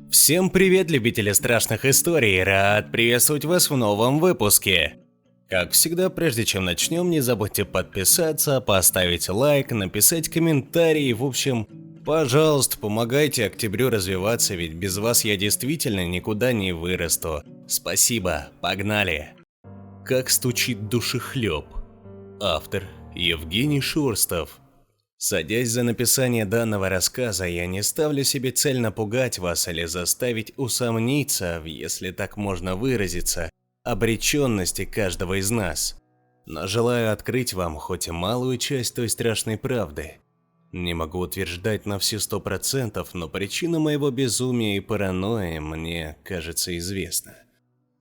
Всем привет, любители страшных историй, рад приветствовать вас в новом выпуске. Как всегда, прежде чем начнем, не забудьте подписаться, поставить лайк, написать комментарий, в общем, пожалуйста, помогайте Октябрю развиваться, ведь без вас я действительно никуда не вырасту. Спасибо, погнали! Как стучит душехлеб. Автор Евгений Шурстов. Садясь за написание данного рассказа, я не ставлю себе цель напугать вас или заставить усомниться, если так можно выразиться, обреченности каждого из нас. Но желаю открыть вам хоть и малую часть той страшной правды. Не могу утверждать на все 100%, но причина моего безумия и паранойи мне, кажется, известна.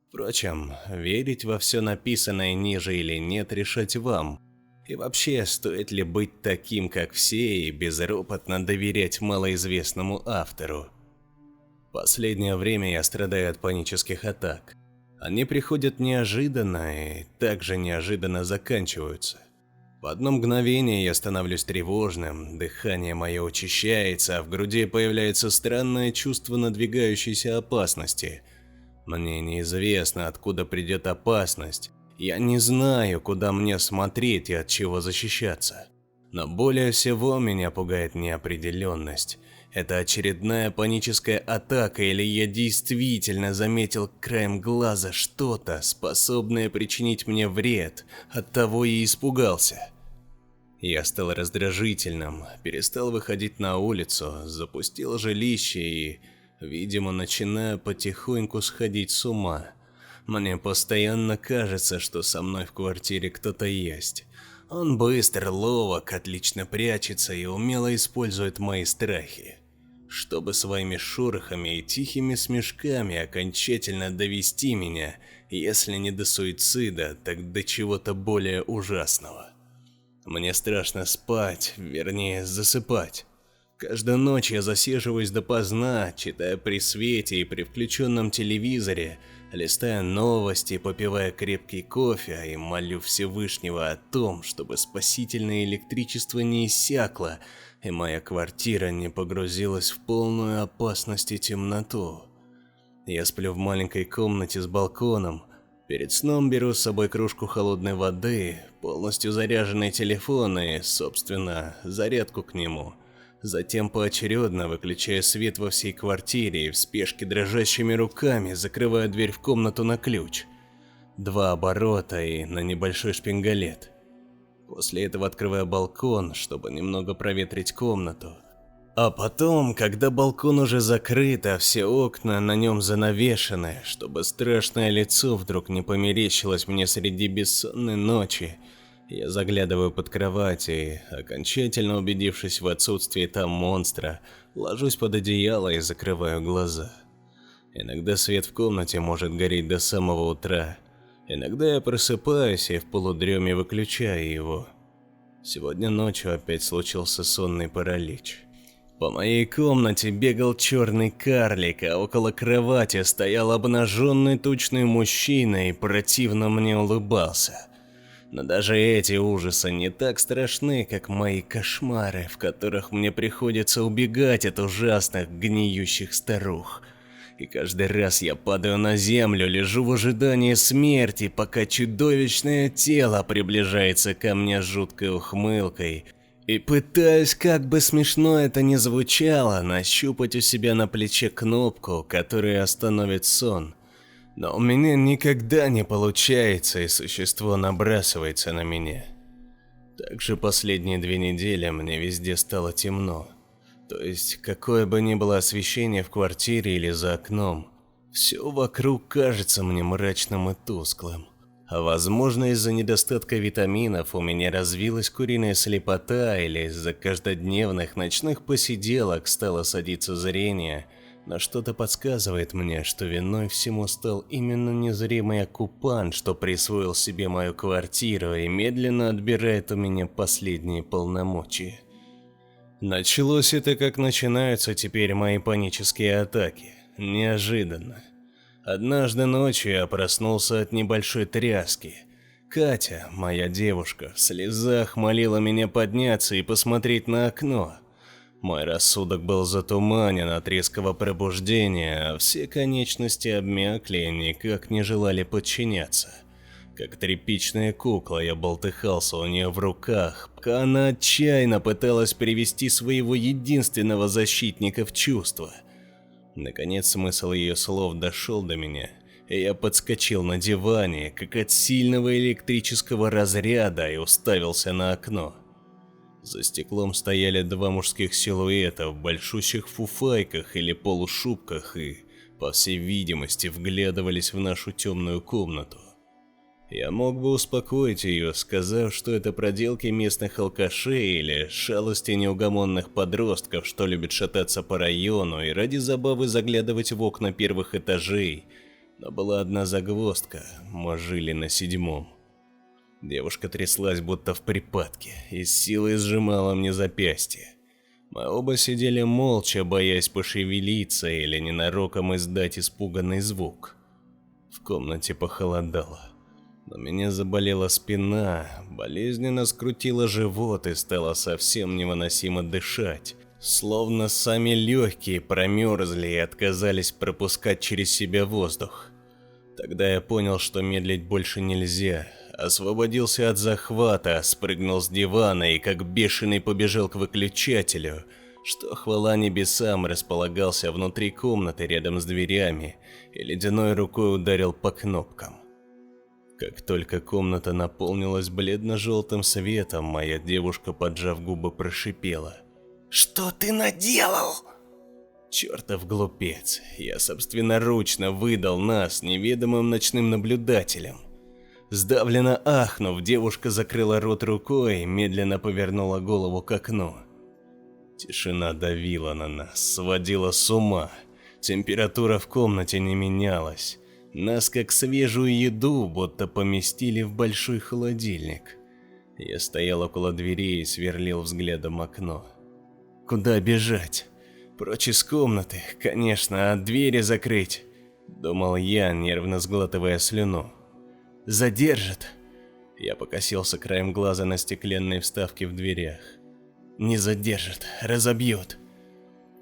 Впрочем, верить во все написанное ниже или нет, решать вам. И вообще, стоит ли быть таким, как все, и безропотно доверять малоизвестному автору? Последнее время я страдаю от панических атак. Они приходят неожиданно и также неожиданно заканчиваются. В одно мгновение я становлюсь тревожным, дыхание мое учащается, а в груди появляется странное чувство надвигающейся опасности. Мне неизвестно, откуда придет опасность. Я не знаю, куда мне смотреть и от чего защищаться. Но более всего меня пугает неопределенность. Это очередная паническая атака, или я действительно заметил краем глаза что-то, способное причинить мне вред, оттого и испугался. Я стал раздражительным, перестал выходить на улицу, запустил жилище и, видимо, начинаю потихоньку сходить с ума. Мне постоянно кажется, что со мной в квартире кто-то есть. Он быстр, ловок, отлично прячется и умело использует мои страхи, чтобы своими шорохами и тихими смешками окончательно довести меня, если не до суицида, так до чего-то более ужасного. Мне страшно спать, вернее, засыпать. Каждую ночь я засиживаюсь допоздна, читая при свете и при включенном телевизоре, листая новости, попивая крепкий кофе и молю Всевышнего о том, чтобы спасительное электричество не иссякло и моя квартира не погрузилась в полную опасность и темноту. Я сплю в маленькой комнате с балконом. Перед сном беру с собой кружку холодной воды, полностью заряженный телефон и, собственно, зарядку к нему. Затем поочередно выключаю свет во всей квартире и в спешке дрожащими руками закрываю дверь в комнату на ключ. 2 оборота и на небольшой шпингалет. После этого открываю балкон, чтобы немного проветрить комнату. А потом, когда балкон уже закрыт, а все окна на нем занавешены, чтобы страшное лицо вдруг не померещилось мне среди бессонной ночи, я заглядываю под кровать и, окончательно убедившись в отсутствии там монстра, ложусь под одеяло и закрываю глаза. Иногда свет в комнате может гореть до самого утра. Иногда я просыпаюсь и в полудреме выключаю его. Сегодня ночью опять случился сонный паралич. По моей комнате бегал черный карлик, а около кровати стоял обнаженный тучный мужчина и противно мне улыбался. Но даже эти ужасы не так страшны, как мои кошмары, в которых мне приходится убегать от ужасных гниющих старух. И каждый раз я падаю на землю, лежу в ожидании смерти, пока чудовищное тело приближается ко мне с жуткой ухмылкой. И пытаюсь, как бы смешно это ни звучало, нащупать у себя на плече кнопку, которая остановит сон. Но у меня никогда не получается, и существо набрасывается на меня. Также последние 2 недели мне везде стало темно. То есть, какое бы ни было освещение в квартире или за окном, все вокруг кажется мне мрачным и тусклым. А возможно, из-за недостатка витаминов у меня развилась куриная слепота, или из-за каждодневных ночных посиделок стало садиться зрение, но что-то подсказывает мне, что виной всему стал именно незримый оккупант, что присвоил себе мою квартиру и медленно отбирает у меня последние полномочия. Началось это, как начинаются теперь мои панические атаки. Неожиданно. Однажды ночью я проснулся от небольшой тряски. Катя, моя девушка, в слезах молила меня подняться и посмотреть на окно. Мой рассудок был затуманен от резкого пробуждения, а все конечности обмякли и никак не желали подчиняться. Как тряпичная кукла я болтыхался у нее в руках, пока она отчаянно пыталась привести своего единственного защитника в чувство. Наконец смысл ее слов дошел до меня, и я подскочил на диване, как от сильного электрического разряда, и уставился на окно. За стеклом стояли два мужских силуэта в большущих фуфайках или полушубках и, по всей видимости, вглядывались в нашу темную комнату. Я мог бы успокоить ее, сказав, что это проделки местных алкашей или шалости неугомонных подростков, что любят шататься по району и ради забавы заглядывать в окна первых этажей, но была одна загвоздка: мы жили на 7-м. Девушка тряслась будто в припадке и с силой сжимала мне запястье. Мы оба сидели молча, боясь пошевелиться или ненароком издать испуганный звук. В комнате похолодало. Но меня заболела спина, болезненно скрутило живот и стало совсем невыносимо дышать. Словно сами легкие промерзли и отказались пропускать через себя воздух. Тогда я понял, что медлить больше нельзя. Освободился от захвата, спрыгнул с дивана и как бешеный побежал к выключателю, что, хвала небесам, располагался внутри комнаты рядом с дверями, и ледяной рукой ударил по кнопкам. Как только комната наполнилась бледно-желтым светом, моя девушка, поджав губы, прошипела: «Что ты наделал?» Чертов глупец, я собственноручно выдал нас неведомым ночным наблюдателям. Сдавленно ахнув, девушка закрыла рот рукой и медленно повернула голову к окну. Тишина давила на нас, сводила с ума. Температура в комнате не менялась. Нас, как свежую еду, будто поместили в большой холодильник. Я стоял около двери и сверлил взглядом окно. Куда бежать? Прочь из комнаты, конечно, а двери закрыть, думал я, нервно сглатывая слюну. Задержат. Я покосился краем глаза на стеклянные вставки в дверях. Не задержат, разобьют.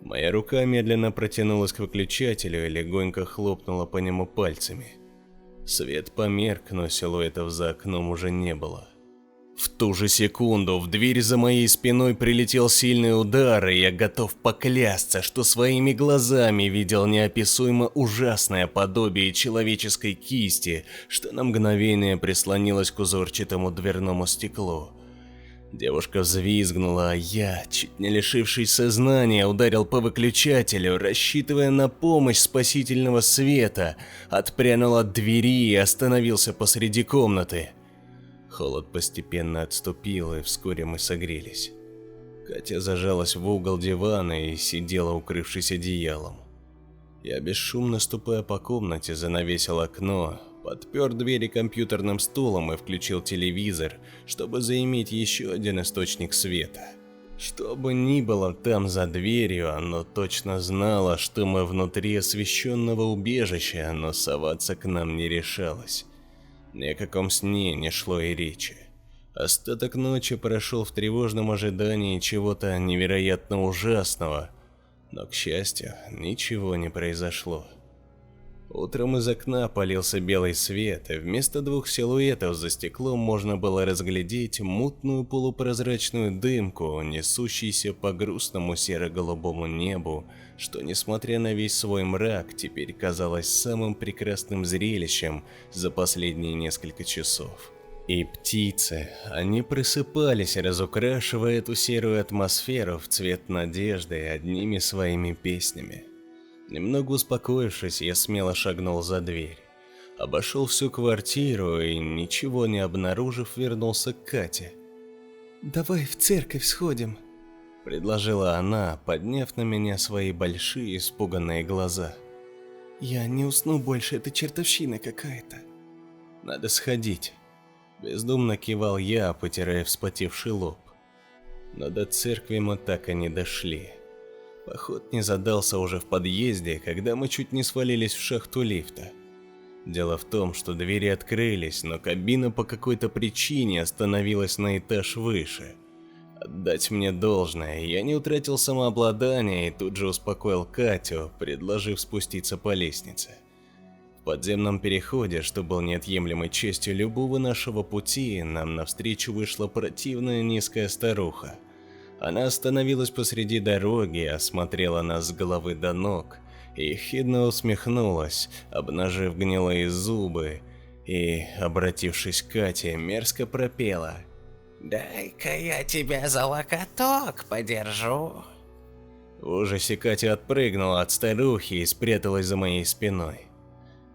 Моя рука медленно протянулась к выключателю и легонько хлопнула по нему пальцами. Свет померк, но силуэтов за окном уже не было. В ту же секунду в дверь за моей спиной прилетел сильный удар, и я готов поклясться, что своими глазами видел неописуемо ужасное подобие человеческой кисти, что на мгновение прислонилось к узорчатому дверному стеклу. Девушка взвизгнула, а я, чуть не лишившись сознания, ударил по выключателю, рассчитывая на помощь спасительного света, отпрянул от двери и остановился посреди комнаты. Холод постепенно отступил, и вскоре мы согрелись. Катя зажалась в угол дивана и сидела, укрывшись одеялом. Я, бесшумно ступая по комнате, занавесил окно, подпер двери компьютерным стулом и включил телевизор, чтобы заиметь еще один источник света. Что бы ни было там за дверью, оно точно знало, что мы внутри освещенного убежища, но соваться к нам не решалось. Ни о каком сне не шло и речи. Остаток ночи прошел в тревожном ожидании чего-то невероятно ужасного, но, к счастью, ничего не произошло. Утром из окна полился белый свет, и вместо двух силуэтов за стеклом можно было разглядеть мутную полупрозрачную дымку, несущуюся по грустному серо-голубому небу, что, несмотря на весь свой мрак, теперь казалось самым прекрасным зрелищем за последние несколько часов. И птицы, они просыпались, разукрашивая эту серую атмосферу в цвет надежды одними своими песнями. Немного успокоившись, я смело шагнул за дверь. Обошел всю квартиру и, ничего не обнаружив, вернулся к Кате. «Давай в церковь сходим», — предложила она, подняв на меня свои большие испуганные глаза. «Я не усну больше, это чертовщина какая-то». «Надо сходить», — бездумно кивал я, потирая вспотевший лоб. Но до церкви мы так и не дошли. Поход не задался уже в подъезде, когда мы чуть не свалились в шахту лифта. Дело в том, что двери открылись, но кабина по какой-то причине остановилась на этаж выше. Отдать мне должное, я не утратил самообладание и тут же успокоил Катю, предложив спуститься по лестнице. В подземном переходе, что был неотъемлемой частью любого нашего пути, нам навстречу вышла противная низкая старуха. Она остановилась посреди дороги, осмотрела нас с головы до ног и ехидно усмехнулась, обнажив гнилые зубы, и, обратившись к Кате, мерзко пропела: «Дай-ка я тебя за локоток подержу». В ужасе Катя отпрыгнула от старухи и спряталась за моей спиной.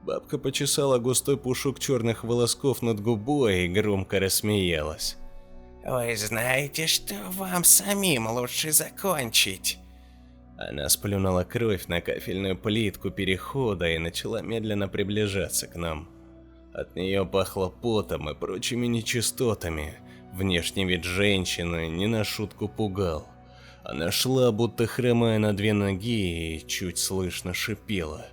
Бабка почесала густой пушок черных волосков над губой и громко рассмеялась. «Вы знаете, что вам самим лучше закончить?» Она сплюнула кровь на кафельную плитку перехода и начала медленно приближаться к нам. От нее пахло потом и прочими нечистотами. Внешний вид женщины не на шутку пугал. Она шла, будто хромая на две ноги, и чуть слышно шипела.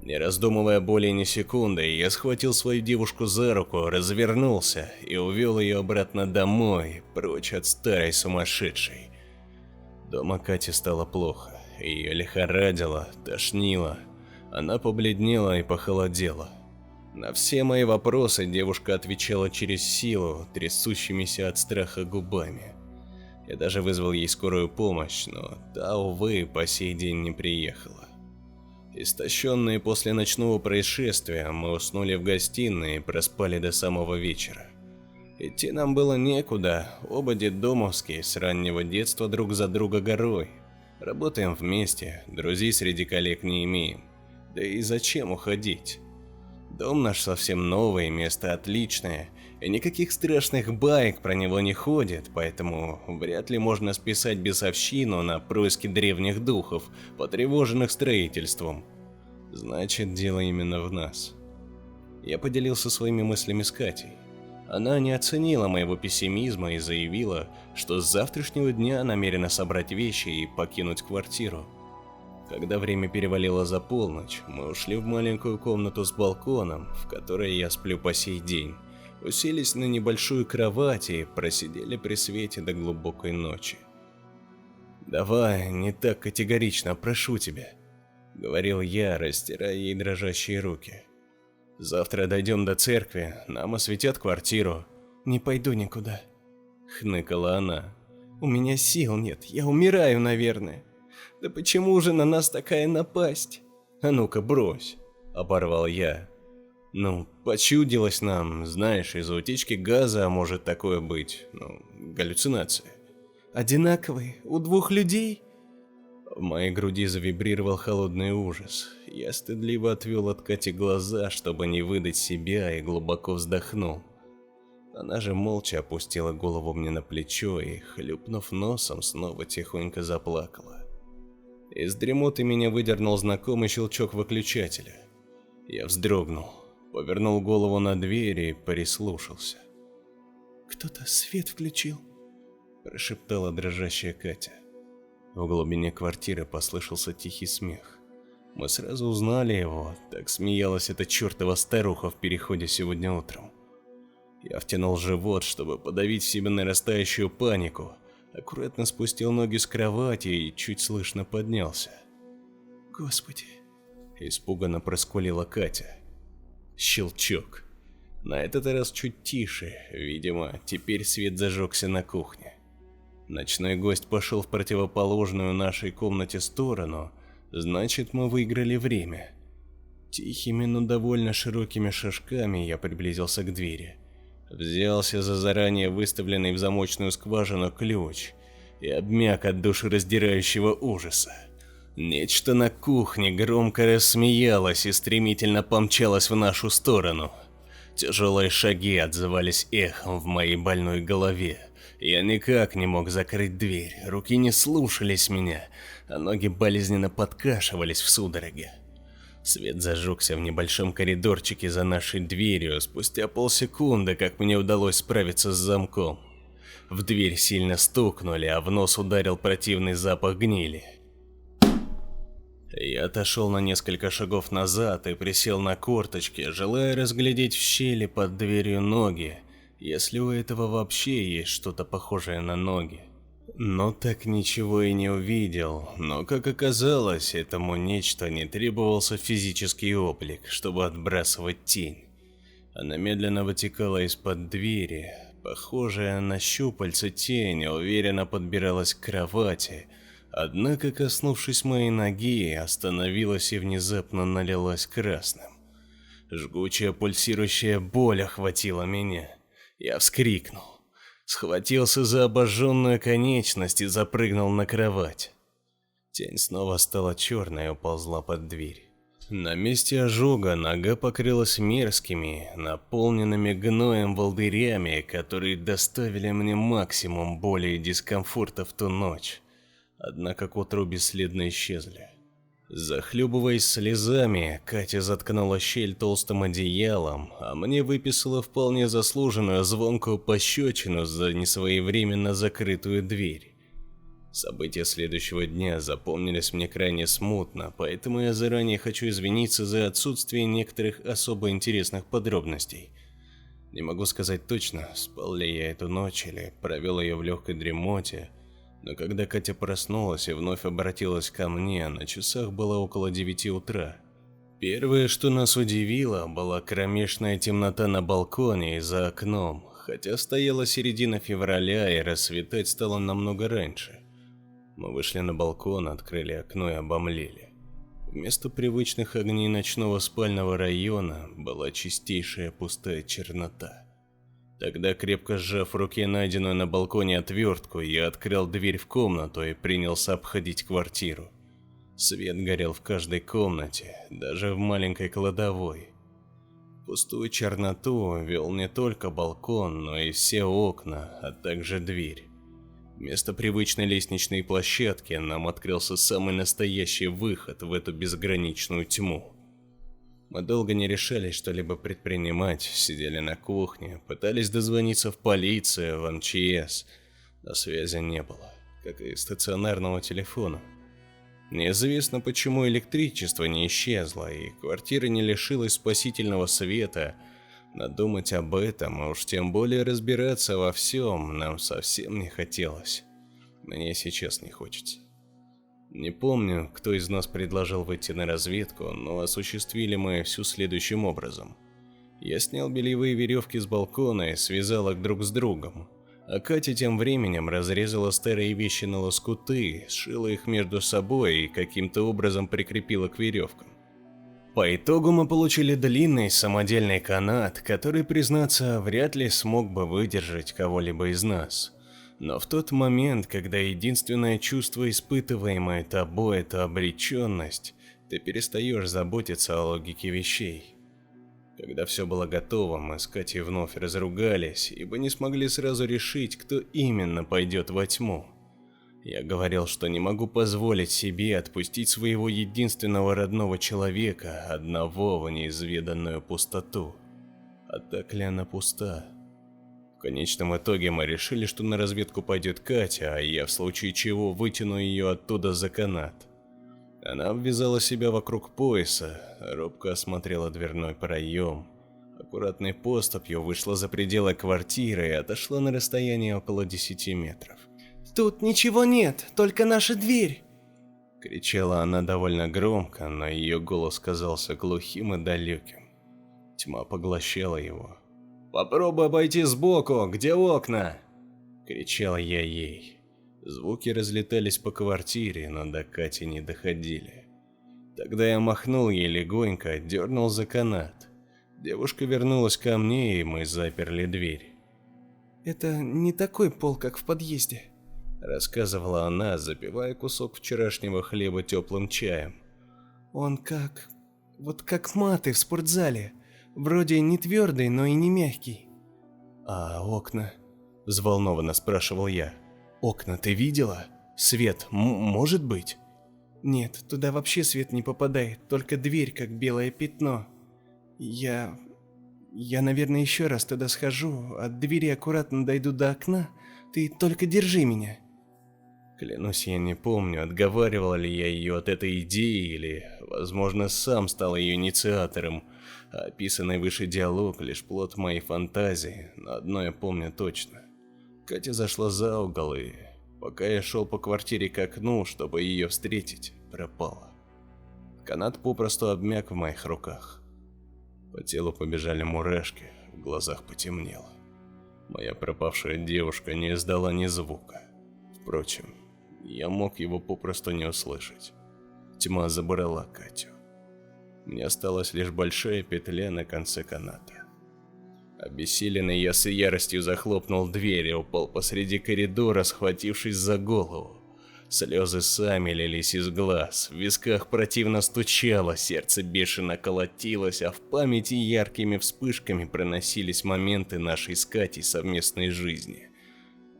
Не раздумывая более ни секунды, я схватил свою девушку за руку, развернулся и увел ее обратно домой, прочь от старой сумасшедшей. Дома Кате стало плохо, ее лихорадило, тошнило, она побледнела и похолодела. На все мои вопросы девушка отвечала через силу, трясущимися от страха губами. Я даже вызвал ей скорую помощь, но та, увы, по сей день не приехала. Истощенные после ночного происшествия, мы уснули в гостиной и проспали до самого вечера. Идти нам было некуда, оба детдомовские, с раннего детства друг за друга горой. Работаем вместе, друзей среди коллег не имеем. Да и зачем уходить? Дом наш совсем новый, место отличное, и никаких страшных баек про него не ходит, поэтому вряд ли можно списать бесовщину на происки древних духов, потревоженных строительством. Значит, дело именно в нас. Я поделился своими мыслями с Катей. Она не оценила моего пессимизма и заявила, что с завтрашнего дня намерена собрать вещи и покинуть квартиру. Когда время перевалило за полночь, мы ушли в маленькую комнату с балконом, в которой я сплю по сей день, уселись на небольшую кровать и просидели при свете до глубокой ночи. «Давай, не так категорично, прошу тебя», — говорил я, растирая ей дрожащие руки. «Завтра дойдем до церкви, нам осветят квартиру». «Не пойду никуда», — хныкала она. «У меня сил нет, я умираю, наверное. Да почему же на нас такая напасть?» «А ну-ка, брось», — оборвал я. «Ну, почудилось нам, знаешь, из-за утечки газа может такое быть, галлюцинация». «Одинаковые? У двух людей?» В моей груди завибрировал холодный ужас. Я стыдливо отвел от Кати глаза, чтобы не выдать себя, и глубоко вздохнул. Она же молча опустила голову мне на плечо и, хлюпнув носом, снова тихонько заплакала. Из дремоты меня выдернул знакомый щелчок выключателя. Я вздрогнул, повернул голову на дверь и прислушался. «Кто-то свет включил», – прошептала дрожащая Катя. В глубине квартиры послышался тихий смех. Мы сразу узнали его, так смеялась эта чертова старуха в переходе сегодня утром. Я втянул живот, чтобы подавить в себе нарастающую панику, аккуратно спустил ноги с кровати и чуть слышно поднялся. «Господи!» – испуганно проскулила Катя. Щелчок. На этот раз чуть тише, видимо, теперь свет зажегся на кухне. Ночной гость пошел в противоположную нашей комнате сторону, значит, мы выиграли время. Тихими, но довольно широкими шажками я приблизился к двери. Взялся за заранее выставленный в замочную скважину ключ и обмяк от душераздирающего ужаса. Нечто на кухне громко рассмеялось и стремительно помчалось в нашу сторону. Тяжелые шаги отзывались эхом в моей больной голове. Я никак не мог закрыть дверь, руки не слушались меня, а ноги болезненно подкашивались в судороге. Свет зажегся в небольшом коридорчике за нашей дверью спустя полсекунды, как мне удалось справиться с замком. В дверь сильно стукнули, а в нос ударил противный запах гнили. Я отошел на несколько шагов назад и присел на корточки, желая разглядеть в щели под дверью ноги, если у этого вообще есть что-то похожее на ноги. Но так ничего и не увидел, но, как оказалось, этому нечто не требовался физический облик, чтобы отбрасывать тень. Она медленно вытекала из-под двери, похожая на щупальца тень, уверенно подбиралась к кровати, однако, коснувшись моей ноги, остановилась и внезапно налилась красным. Жгучая пульсирующая боль охватила меня. Я вскрикнул, схватился за обожженную конечность и запрыгнул на кровать. Тень снова стала черной и уползла под дверь. На месте ожога нога покрылась мерзкими, наполненными гноем волдырями, которые доставили мне максимум боли и дискомфорта в ту ночь. Однако к утру бесследно исчезли. Захлебываясь слезами, Катя заткнула щель толстым одеялом, а мне выписала вполне заслуженную звонкую пощечину за несвоевременно закрытую дверь. События следующего дня запомнились мне крайне смутно, поэтому я заранее хочу извиниться за отсутствие некоторых особо интересных подробностей. Не могу сказать точно, спал ли я эту ночь или провел ее в легкой дремоте, но когда Катя проснулась и вновь обратилась ко мне, на часах было около 9 утра. Первое, что нас удивило, была кромешная темнота на балконе и за окном, хотя стояла середина февраля и рассветать стало намного раньше. Мы вышли на балкон, открыли окно и обомлели. Вместо привычных огней ночного спального района была чистейшая пустая чернота. Тогда, крепко сжав в руке найденную на балконе отвертку, я открыл дверь в комнату и принялся обходить квартиру. Свет горел в каждой комнате, даже в маленькой кладовой. В пустую черноту вел не только балкон, но и все окна, а также дверь. Вместо привычной лестничной площадки нам открылся самый настоящий выход в эту безграничную тьму. Мы долго не решались что-либо предпринимать, сидели на кухне, пытались дозвониться в полицию, в МЧС, но связи не было, как и стационарного телефона. Неизвестно, почему электричество не исчезло, и квартира не лишилась спасительного света, но думать об этом, а уж тем более разбираться во всем, нам совсем не хотелось. Мне сейчас не хочется. Не помню, кто из нас предложил выйти на разведку, но осуществили мы все следующим образом. Я снял бельевые веревки с балкона и связал их друг с другом, а Катя тем временем разрезала старые вещи на лоскуты, сшила их между собой и каким-то образом прикрепила к веревкам. По итогу мы получили длинный самодельный канат, который, признаться, вряд ли смог бы выдержать кого-либо из нас. Но в тот момент, когда единственное чувство, испытываемое тобой, это обреченность, ты перестаешь заботиться о логике вещей. Когда все было готово, мы с Катей вновь разругались, ибо не смогли сразу решить, кто именно пойдет во тьму. Я говорил, что не могу позволить себе отпустить своего единственного родного человека, одного в неизведанную пустоту. А так ли она пуста? В конечном итоге мы решили, что на разведку пойдет Катя, а я в случае чего вытяну ее оттуда за канат. Она обвязала себя вокруг пояса, робко осмотрела дверной проем, аккуратной поступью вышла за пределы квартиры и отошла на расстояние около 10 метров. «Тут ничего нет, только наша дверь!» Кричала она довольно громко, но ее голос казался глухим и далеким. Тьма поглощала его. «Попробуй обойти сбоку, где окна?» Кричал я ей. Звуки разлетались по квартире, но до Кати не доходили. Тогда я махнул ей легонько, дернул за канат. Девушка вернулась ко мне, и мы заперли дверь. «Это не такой пол, как в подъезде», — рассказывала она, запивая кусок вчерашнего хлеба теплым чаем. «Он вот как маты в спортзале. Вроде не твердый, но и не мягкий». «А окна?» — взволнованно спрашивал я. «Окна ты видела? Свет может быть?» «Нет, туда вообще свет не попадает, только дверь как белое пятно. Я, наверное, еще раз туда схожу, от двери аккуратно дойду до окна, Ты только держи меня. Клянусь, я не помню, отговаривал ли я ее от этой идеи или, возможно, сам стал ее инициатором. А описанный выше диалог лишь плод моей фантазии, но одно я помню точно. Катя зашла за угол и, пока я шел по квартире к окну, чтобы ее встретить, пропала. Канат попросту обмяк в моих руках. По телу побежали мурашки, в глазах потемнело. Моя пропавшая девушка не издала ни звука. Впрочем, я мог его попросту не услышать. Тьма забрала Катю. Мне осталась лишь большая петля на конце каната. Обессиленный, я с яростью захлопнул дверь и упал посреди коридора, схватившись за голову. Слезы сами лились из глаз, в висках противно стучало, сердце бешено колотилось, а в памяти яркими вспышками проносились моменты нашей с Катей совместной жизни.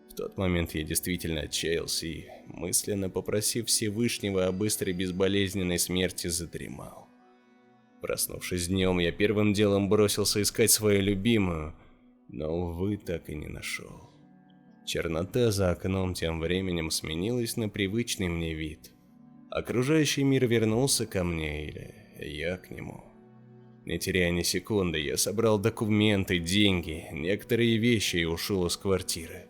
В тот момент я действительно отчаялся и, мысленно попросив Всевышнего о быстрой безболезненной смерти, задремал. Проснувшись днем, я первым делом бросился искать свою любимую, но, увы, так и не нашел. Чернота за окном тем временем сменилась на привычный мне вид. Окружающий мир вернулся ко мне, или я к нему. Не теряя ни секунды, я собрал документы, деньги, некоторые вещи и ушел из квартиры.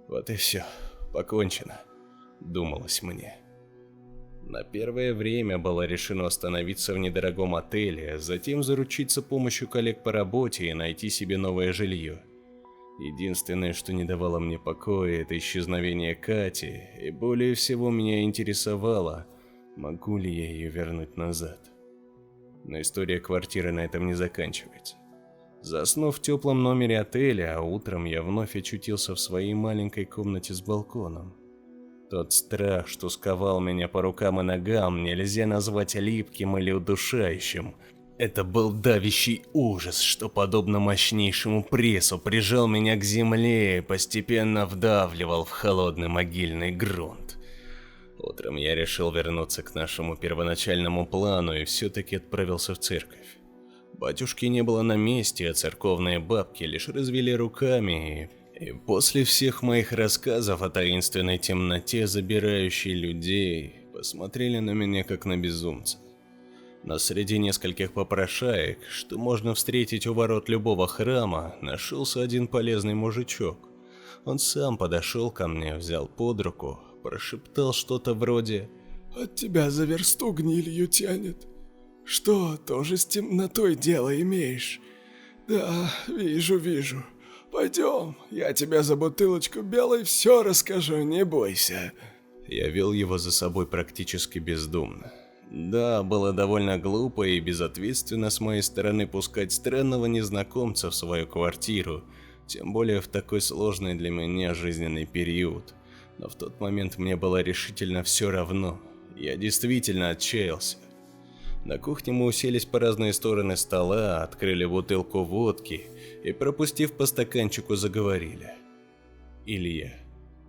Вот и все, покончено, думалось мне. На первое время было решено остановиться в недорогом отеле, затем заручиться помощью коллег по работе и найти себе новое жилье. Единственное, что не давало мне покоя, это исчезновение Кати, и более всего меня интересовало, могу ли я ее вернуть назад. Но история квартиры на этом не заканчивается. Заснув в теплом номере отеля, а утром я вновь очутился в своей маленькой комнате с балконом. Тот страх, что сковал меня по рукам и ногам, нельзя назвать липким или удушающим. Это был давящий ужас, что, подобно мощнейшему прессу, прижал меня к земле и постепенно вдавливал в холодный могильный грунт. Утром я решил вернуться к нашему первоначальному плану и все-таки отправился в церковь. Батюшки не было на месте, а церковные бабки лишь развели руками, и после всех моих рассказов о таинственной темноте, забирающей людей, посмотрели на меня как на безумца. Но среди нескольких попрошаек, что можно встретить у ворот любого храма, нашелся один полезный мужичок. Он сам подошел ко мне, взял под руку, прошептал что-то вроде «От тебя за версту гнилью тянет. Что, тоже с темнотой дело имеешь? Да, вижу. Пойдем, я тебе за бутылочку белой все расскажу, не бойся». Я вел его за собой практически бездумно. Да, было довольно глупо и безответственно с моей стороны пускать странного незнакомца в свою квартиру, тем более в такой сложный для меня жизненный период. Но в тот момент мне было решительно все равно. Я действительно отчаялся. На кухне мы уселись по разные стороны стола, открыли бутылку водки и, пропустив по стаканчику, заговорили. Илья,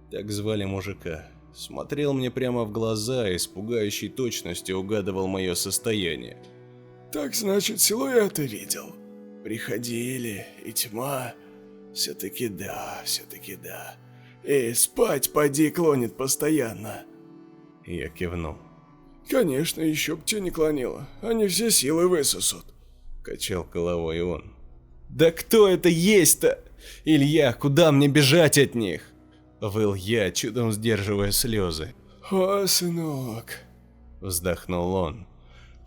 так звали мужика, смотрел мне прямо в глаза и с пугающей точностью угадывал мое состояние. «Так значит, силуэты видел? Приходили, и тьма? Все-таки да. И спать поди клонит постоянно». Я кивнул. «Конечно, еще б тебя не клонило, они все силы высосут», — качал головой он. «Да кто это есть-то? Илья, куда мне бежать от них?» — выл я, чудом сдерживая слезы. «О, сынок», — вздохнул он.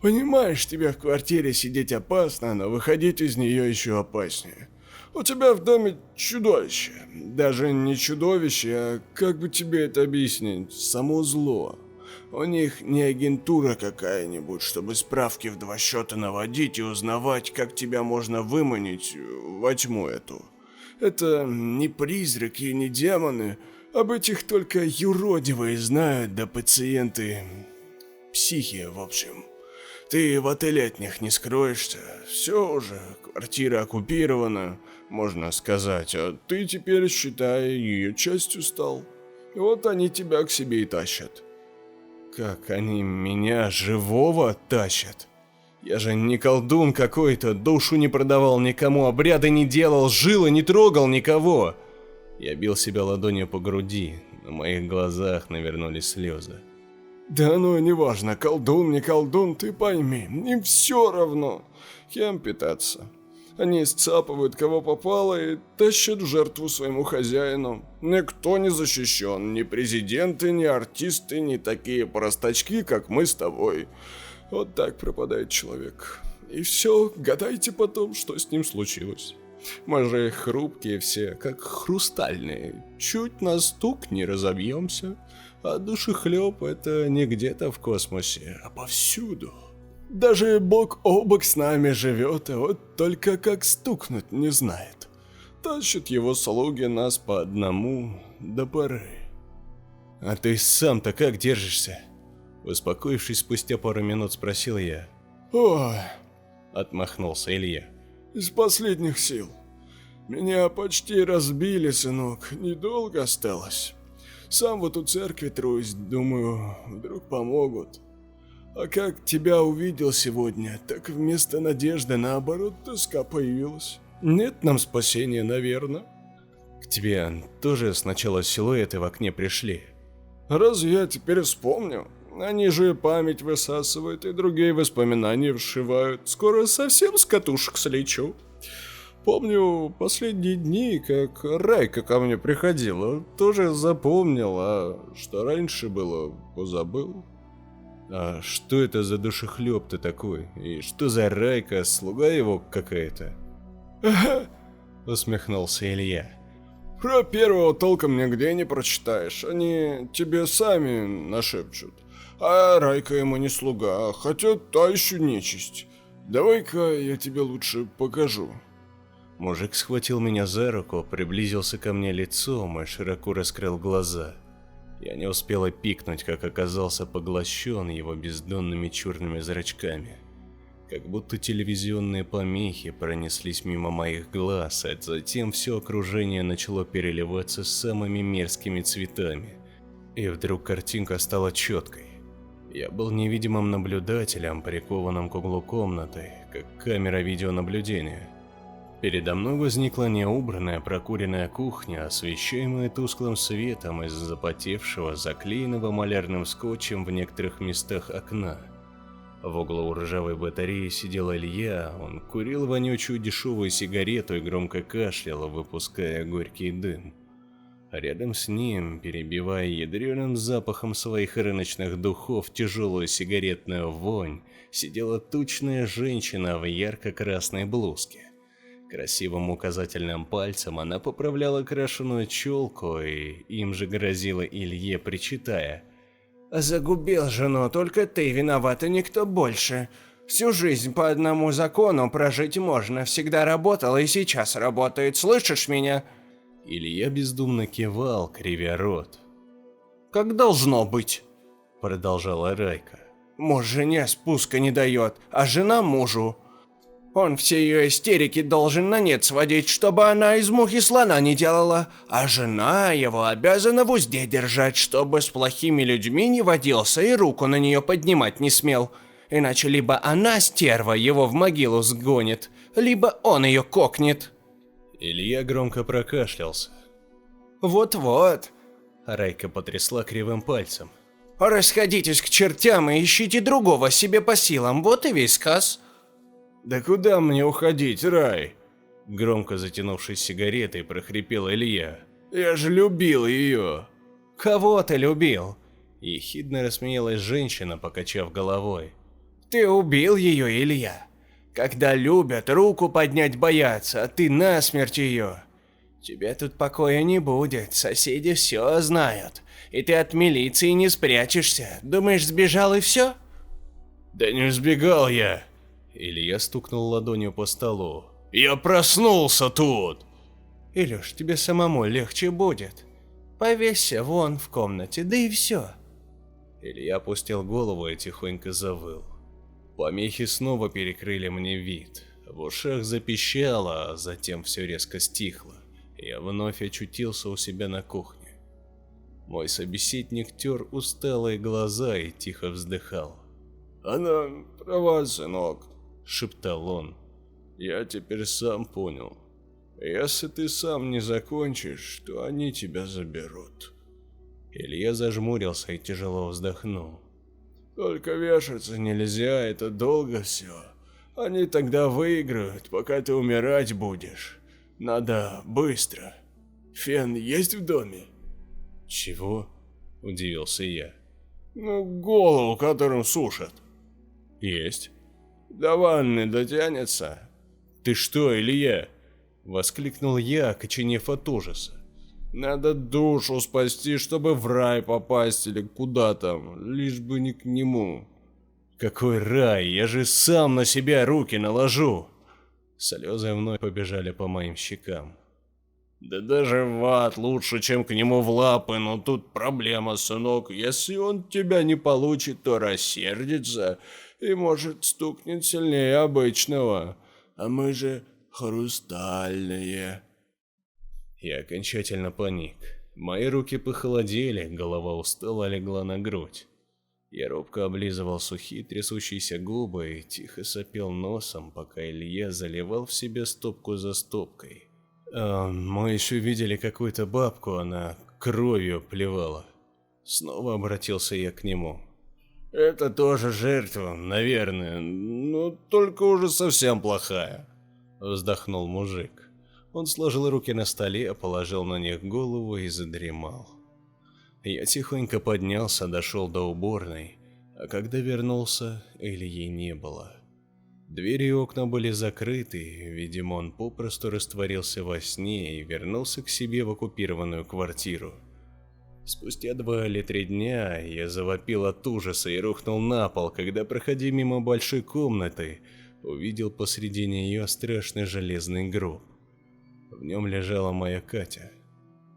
«Понимаешь, тебе в квартире сидеть опасно, но выходить из нее еще опаснее. У тебя в доме чудовище. Даже не чудовище, а как бы тебе это объяснить, само зло. У них не агентура какая-нибудь, чтобы справки в 2 счета наводить и узнавать, как тебя можно выманить во тьму эту. Это не призраки и не демоны, об этих только юродивые знают, да пациенты, психи, в общем. Ты в отеле от них не скроешься, все уже, квартира оккупирована, можно сказать, а ты теперь, считай, ее частью стал. И вот они тебя к себе и тащат». «Как они меня живого тащат? Я же не колдун какой-то, душу не продавал никому, обряды не делал, жил и не трогал никого». Я бил себя ладонью по груди, на моих глазах навернулись слезы. Да ну не важно, колдун, не колдун, ты пойми, им все равно, кем питаться. Они сцапывают кого попало и тащат в жертву своему хозяину. Никто не защищен, ни президенты, ни артисты, ни такие простачки, как мы с тобой. Вот так пропадает человек. И все, гадайте потом, что с ним случилось. Мы же хрупкие все, как хрустальные. Чуть на стук не разобьемся. А душехлеб это не где-то в космосе, а повсюду. Даже бок о бок с нами живет, и вот только как стукнуть не знает. Тащат его слуги нас по одному до поры. А ты сам-то как держишься? Успокоившись спустя пару минут, спросил я. Ой, отмахнулся Илья. Из последних сил. Меня почти разбили, сынок, недолго осталось. Сам вот у церкви трусь, думаю, вдруг помогут. А как тебя увидел сегодня, так вместо надежды, наоборот, тоска появилась. Нет нам спасения, наверное. К тебе тоже сначала силуэты в окне пришли. Разве я теперь вспомню? Они же память высасывают и другие воспоминания вшивают. Скоро совсем с катушек слечу. Помню последние дни, как Райка ко мне приходила, тоже запомнил, а что раньше было, позабыл. А что это за душехлеб-то такой? И что за Райка, слуга его какая-то? Усмехнулся Илья. Про первого толком нигде не прочитаешь, они тебе сами нашепчут. А Райка ему не слуга, хотя та еще нечисть. Давай-ка я тебе лучше покажу. Мужик схватил меня за руку, приблизился ко мне лицом и широко раскрыл глаза. Я не успела пикнуть, как оказался поглощен его бездонными черными зрачками. Как будто телевизионные помехи пронеслись мимо моих глаз, а затем все окружение начало переливаться самыми мерзкими цветами. И вдруг картинка стала четкой. Я был невидимым наблюдателем, прикованным к углу комнаты, как камера видеонаблюдения. Передо мной возникла неубранная прокуренная кухня, освещаемая тусклым светом из запотевшего, заклеенного малярным скотчем в некоторых местах окна. В углу ржавой батареи сидел Илья, он курил вонючую дешевую сигарету и громко кашлял, выпуская горький дым. А рядом с ним, перебивая ядреным запахом своих рыночных духов тяжелую сигаретную вонь, сидела тучная женщина в ярко-красной блузке. Красивым указательным пальцем она поправляла крашеную челку и им же грозила Илье, причитая: «Загубил жену, только ты виноват и никто больше. Всю жизнь по одному закону прожить можно, всегда работал и сейчас работает, слышишь меня?» Илья бездумно кивал, кривя рот. «Как должно быть», — продолжала Райка. «Муж жене спуска не дает, а жена мужу. Он все ее истерики должен на нет сводить, чтобы она из мухи слона не делала, а жена его обязана в узде держать, чтобы с плохими людьми не водился и руку на нее поднимать не смел. Иначе либо она, стерва, его в могилу сгонит, либо он ее кокнет». Илья громко прокашлялся. «Вот-вот», — Райка потрясла кривым пальцем. «Расходитесь к чертям и ищите другого себе по силам, вот и весь сказ». «Да куда мне уходить, Рай?» Громко затянувшись сигаретой, прохрипел Илья. «Я же любил ее!» «Кого ты любил?» Ехидно рассмеялась женщина, покачав головой. «Ты убил ее, Илья. Когда любят, руку поднять боятся, а ты насмерть ее. Тебе тут покоя не будет, соседи все знают. И ты от милиции не спрячешься. Думаешь, сбежал и все?» «Да не сбегал я!» Илья стукнул ладонью по столу. «Я проснулся тут!» «Илюш, тебе самому легче будет. Повесься вон в комнате, да и все». Илья опустил голову и тихонько завыл. Помехи снова перекрыли мне вид. В ушах запищало, а затем все резко стихло. Я вновь очутился у себя на кухне. Мой собеседник тер усталые глаза и тихо вздыхал. «Она права, сынок», — шептал он. «Я теперь сам понял. Если ты сам не закончишь, то они тебя заберут. Илья зажмурился и тяжело вздохнул. Только вешаться нельзя, это долго все. Они тогда выиграют, пока ты умирать будешь. Надо быстро. Фен есть в доме? Чего? Удивился я. Ну, голову, которым сушат. Есть. До ванны дотянется? Ты что, Илья? Воскликнул я, окоченев от ужаса. Надо душу спасти, чтобы в рай попасть или куда там, лишь бы не к нему. Какой рай, я же сам на себя руки наложу. Слезы вновь побежали по моим щекам. Да даже в ад лучше, чем к нему в лапы, но тут проблема, сынок. Если он тебя не получит, то рассердится и, может, стукнет сильнее обычного. А мы же хрустальные. Я окончательно паник. Мои руки похолодели, голова устало легла на грудь. Я робко облизывал сухие трясущиеся губы и тихо сопел носом, пока Илья заливал в себя стопку за стопкой. Мы еще видели какую-то бабку, она кровью плевала. Снова обратился я к нему. Это тоже жертва, наверное, но только уже совсем плохая. Вздохнул мужик. Он сложил руки на столе, положил на них голову и задремал. Я тихонько поднялся, дошел до уборной, а когда вернулся, Ильи не было. Двери и окна были закрыты, видимо, он попросту растворился во сне и вернулся к себе в оккупированную квартиру. Спустя 2 или 3 дня я завопил от ужаса и рухнул на пол, когда, проходя мимо большой комнаты, увидел посреди нее страшный железный гроб. В нем лежала моя Катя.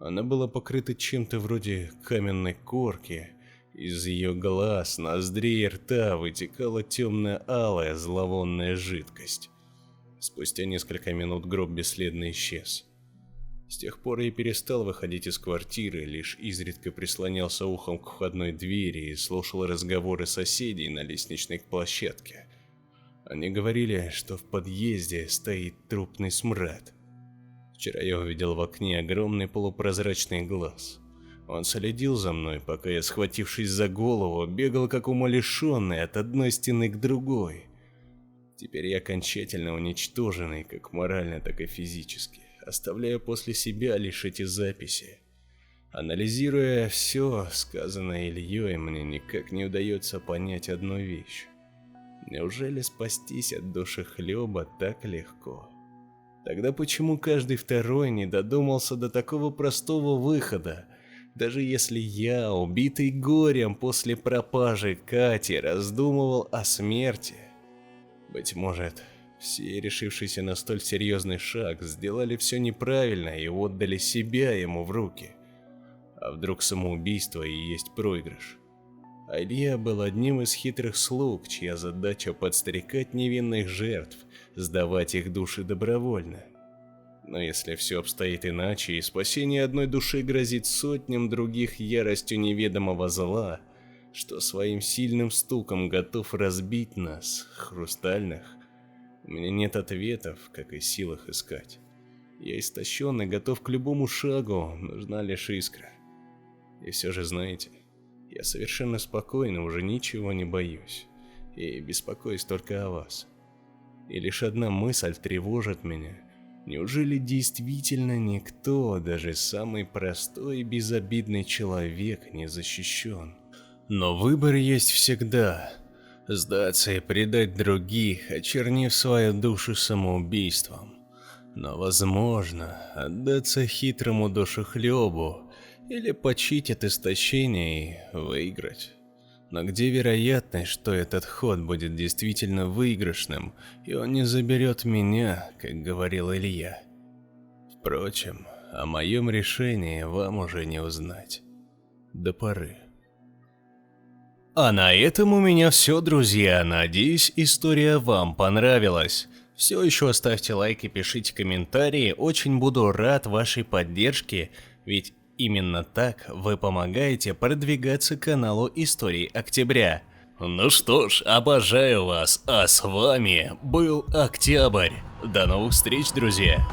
Она была покрыта чем-то вроде каменной корки. Из ее глаз, ноздрей и рта вытекала темно-алая зловонная жидкость. Спустя несколько минут гроб бесследно исчез. С тех пор я перестал выходить из квартиры, лишь изредка прислонялся ухом к входной двери и слушал разговоры соседей на лестничной площадке. Они говорили, что в подъезде стоит трупный смрад. Вчера я увидел в окне огромный полупрозрачный глаз. Он следил за мной, пока я, схватившись за голову, бегал как умалишенный от одной стены к другой. Теперь я окончательно уничтоженный, как морально, так и физически, оставляя после себя лишь эти записи. Анализируя все сказанное Ильей, мне никак не удается понять одну вещь. Неужели спастись от душехлеба так легко? Тогда почему каждый второй не додумался до такого простого выхода? Даже если я, убитый горем после пропажи Кати, раздумывал о смерти. Быть может, все, решившиеся на столь серьезный шаг, сделали все неправильно и отдали себя ему в руки. А вдруг самоубийство и есть проигрыш? А Илья был одним из хитрых слуг, чья задача подстрекать невинных жертв, сдавать их души добровольно. Но если все обстоит иначе, и спасение одной души грозит сотням других яростью неведомого зла, что своим сильным стуком готов разбить нас, хрустальных, у меня нет ответов, как и сил их искать. Я истощен и готов к любому шагу, нужна лишь искра. И все же, знаете, я совершенно спокойно, уже ничего не боюсь, и беспокоюсь только о вас. И лишь одна мысль тревожит меня. Неужели действительно никто, даже самый простой и безобидный человек, не защищен? Но выбор есть всегда. Сдаться и предать других, очернив свою душу самоубийством. Но возможно, отдаться хитрому душехлебу или почить от истощения и выиграть. Но где вероятность, что этот ход будет действительно выигрышным, и он не заберет меня, как говорил Илья? Впрочем, о моем решении вам уже не узнать. До поры. А на этом у меня все, друзья. Надеюсь, история вам понравилась. Все еще ставьте лайк и пишите комментарии. Очень буду рад вашей поддержке, ведь именно так вы помогаете продвигаться каналу Истории Октября. Ну что ж, обожаю вас, а с вами был Октябрь. До новых встреч, друзья!